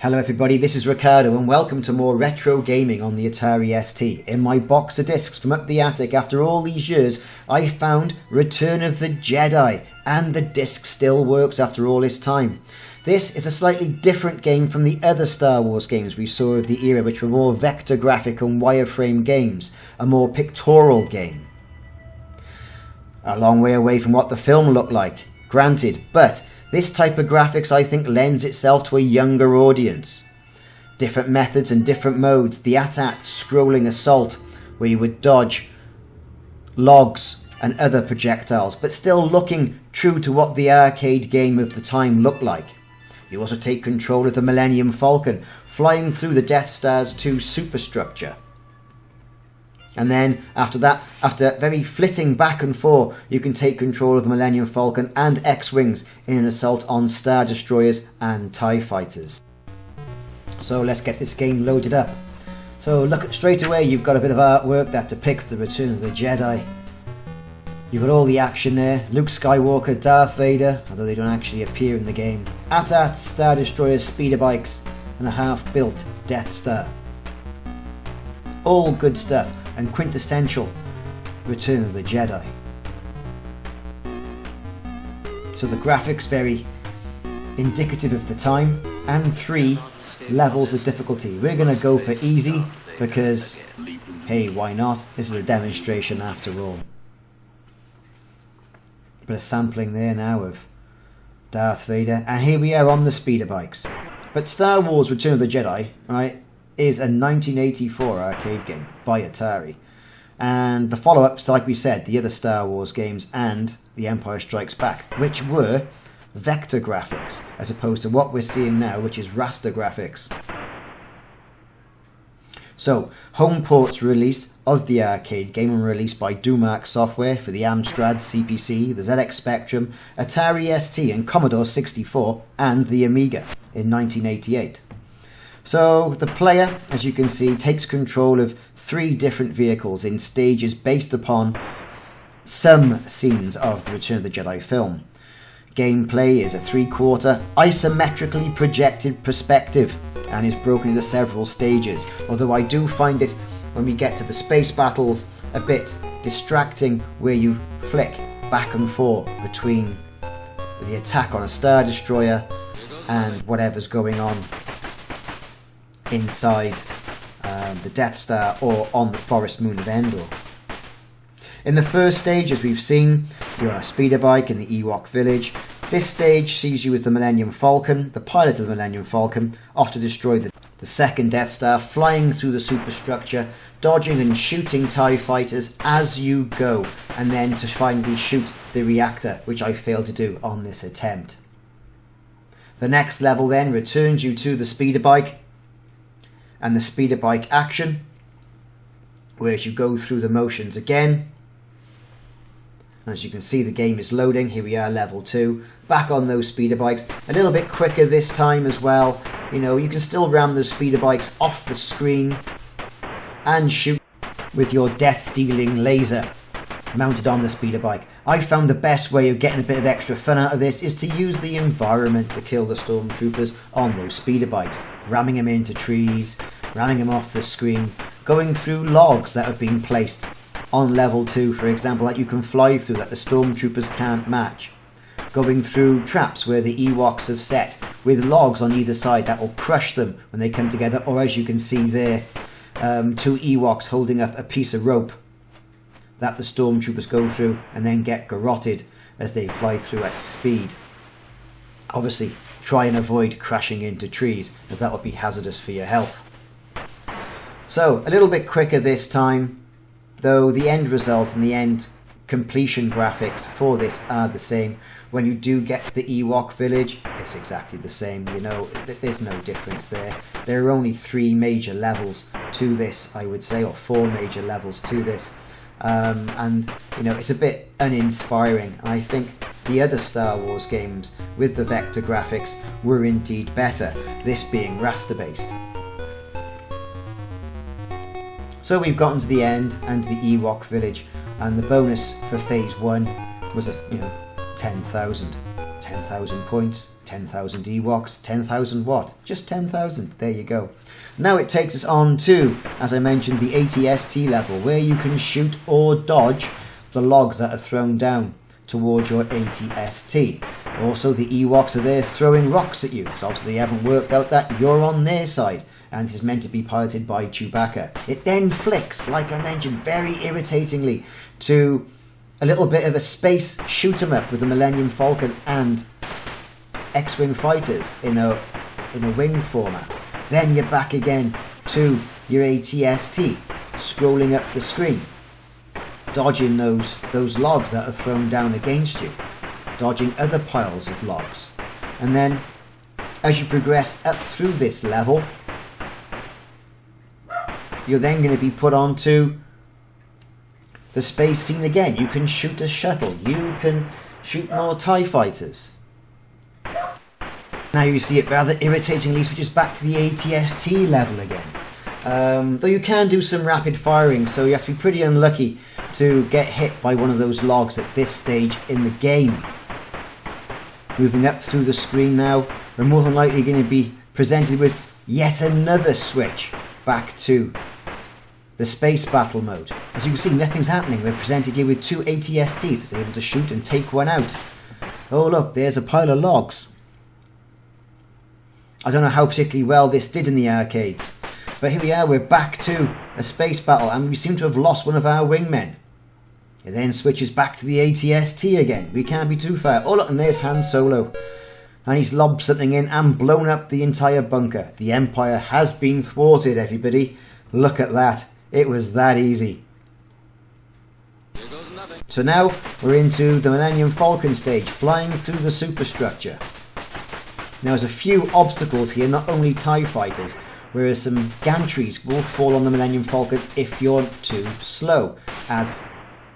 Hello everybody, this is Ricardo and welcome to more retro gaming on the Atari ST. In my box of discs from up the attic, after all these years, I found Return of the Jedi, and the disc still works after all this time. This is a slightly different game from the other Star Wars games we saw of the era, which were more vector graphic and wireframe games, a more pictorial game. A long way away from what the film looked like, granted, but this type of graphics, I think, lends itself to a younger audience. Different methods and different modes. The AT-AT scrolling assault, where you would dodge logs and other projectiles, but still looking true to what the arcade game of the time looked like. You also take control of the Millennium Falcon, flying through the Death Star's 2 superstructure. And then, after that, after very flitting back and forth, you can take control of the Millennium Falcon and X-Wings in an assault on Star Destroyers and TIE Fighters. So let's get this game loaded up. So look, straight away you've got a bit of artwork that depicts the Return of the Jedi. You've got all the action there, Luke Skywalker, Darth Vader, although they don't actually appear in the game, AT-AT, Star Destroyers, speeder bikes, and a half-built Death Star. All good stuff. And quintessential Return of the Jedi. So the graphics very indicative of the time, and 3 levels of difficulty. We're going to go for easy because, hey, why not? This is a demonstration after all. Bit of sampling there now of Darth Vader, and here we are on the speeder bikes. But Star Wars Return of the Jedi, right, is a 1984 arcade game by Atari, and the follow-ups, like we said, the other Star Wars games and The Empire Strikes Back, which were vector graphics as opposed to what we're seeing now, which is raster graphics. So home ports released of the arcade game were released by Domark Software for the Amstrad CPC, the ZX Spectrum, Atari ST and Commodore 64 and the Amiga in 1988. So the player, as you can see, takes control of 3 different vehicles in stages based upon some scenes of the Return of the Jedi film. Gameplay is a 3/4 isometrically projected perspective and is broken into several stages, although I do find it, when we get to the space battles, a bit distracting where you flick back and forth between the attack on a Star Destroyer and whatever's going on inside the Death Star or on the forest moon of Endor. In the first stage, as we've seen, you're on a speeder bike in the Ewok village. This stage sees you as the Millennium Falcon, the pilot of the Millennium Falcon, off to destroy the second Death Star, flying through the superstructure, dodging and shooting TIE Fighters as you go, and then to finally shoot the reactor, which I failed to do on this attempt. The next level then returns you to the speeder bike, and the speeder bike action, whereas you go through the motions again. As you can see, the game is loading. Here we are, level 2, back on those speeder bikes, a little bit quicker this time as well. You know, you can still ram the speeder bikes off the screen and shoot with your death-dealing laser mounted on the speeder bike. I found the best way of getting a bit of extra fun out of this is to use the environment to kill the stormtroopers on those speeder bikes, ramming them into trees, ramming them off the screen, going through logs that have been placed on level 2, for example, that you can fly through that the stormtroopers can't match, going through traps where the Ewoks have set with logs on either side that will crush them when they come together, or as you can see there, 2 Ewoks holding up a piece of rope that the stormtroopers go through and then get garroted as they fly through at speed. Obviously, try and avoid crashing into trees, as that would be hazardous for your health. So, a little bit quicker this time, though the end result and the end completion graphics for this are the same. When you do get to the Ewok village, it's exactly the same. You know, there's no difference there. There are only 3 major levels to this, I would say, or 4 major levels to this. And you know, it's a bit uninspiring, and I think the other Star Wars games with the vector graphics were indeed better, this being raster based. So we've gotten to the end and the Ewok village, and the bonus for phase 1 was 10,000. 10,000 points, 10,000 Ewoks, 10,000 what? Just 10,000. There you go. Now it takes us on to, as I mentioned, the AT-ST level, where you can shoot or dodge the logs that are thrown down towards your AT-ST. Also, the Ewoks are there throwing rocks at you, because obviously they haven't worked out that you're on their side, and this is meant to be piloted by Chewbacca. It then flicks, like I mentioned, very irritatingly, to a little bit of a space shoot-'em-up with the Millennium Falcon and X-Wing fighters in a wing format. Then you're back again to your AT-ST, scrolling up the screen, dodging those logs that are thrown down against you, dodging other piles of logs. And then, as you progress up through this level, you're then going to be put onto the space scene again. You can shoot a shuttle, you can shoot more TIE fighters. Now you see it rather irritatingly switches back to the AT-ST level again. Though you can do some rapid firing, so you have to be pretty unlucky to get hit by one of those logs at this stage in the game. Moving up through the screen now, we're more than likely going to be presented with yet another switch back to the space battle mode. As you can see, nothing's happening. We're presented here with two AT-STs that's able to shoot and take one out. Oh look, there's a pile of logs. I don't know how particularly well this did in the arcades, but here we are, we're back to a space battle, and we seem to have lost one of our wingmen. It then switches back to the AT-ST again. We can't be too far. Oh look, and there's Han Solo. And he's lobbed something in and blown up the entire bunker. The Empire has been thwarted, everybody. Look at that. It was that easy. So now we're into the Millennium Falcon stage, flying through the superstructure. Now there's a few obstacles here, not only TIE fighters, whereas some gantries will fall on the Millennium Falcon if you're too slow, as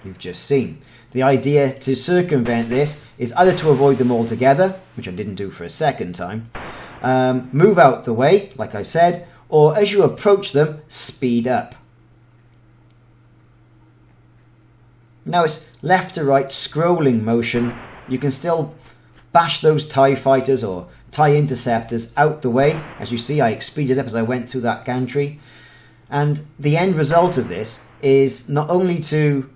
you've just seen. The idea to circumvent this is either to avoid them altogether, which I didn't do for a second time, move out the way, like I said, or as you approach them, speed up. Now it's left to right scrolling motion. You can still bash those TIE fighters or TIE interceptors out the way. As you see, I speeded up as I went through that gantry. And the end result of this is not only to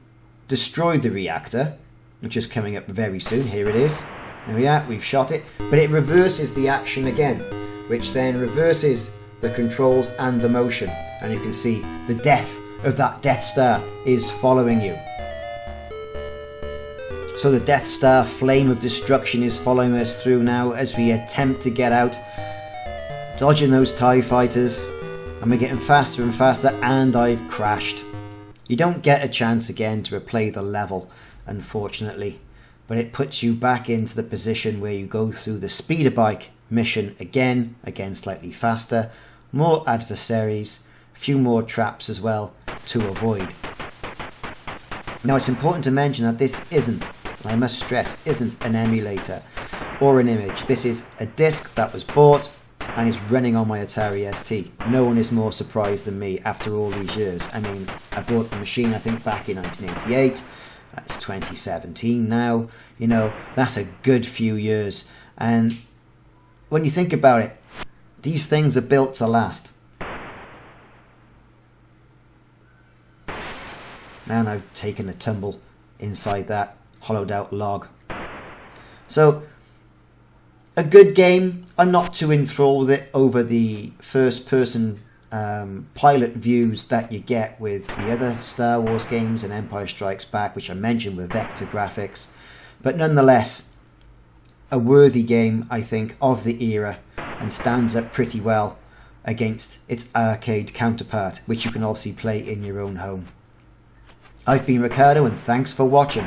destroy the reactor, which is coming up very soon. Here it is. There we are, we've shot it. But it reverses the action again, which then reverses the controls and the motion. And you can see the death of that Death Star is following you. So the Death Star flame of destruction is following us through now as we attempt to get out, dodging those TIE fighters, and we're getting faster and faster, and I've crashed. You don't get a chance again to replay the level, unfortunately, but it puts you back into the position where you go through the speeder bike mission again slightly faster, more adversaries, a few more traps as well to avoid. Now it's important to mention that this isn't, I must stress, isn't an emulator or an image. This is a disc that was bought and is running on my Atari ST. No one is more surprised than me after all these years. I mean, I bought the machine I think back in 1988. That's 2017 now. You know, that's a good few years. And when you think about it, these things are built to last. And I've taken a tumble inside that hollowed out log. So, a good game. I'm not too enthralled with it over the first person pilot views that you get with the other Star Wars games and Empire Strikes Back, which I mentioned with vector graphics. But nonetheless, a worthy game, I think, of the era, and stands up pretty well against its arcade counterpart, which you can obviously play in your own home. I've been Ricardo, and thanks for watching.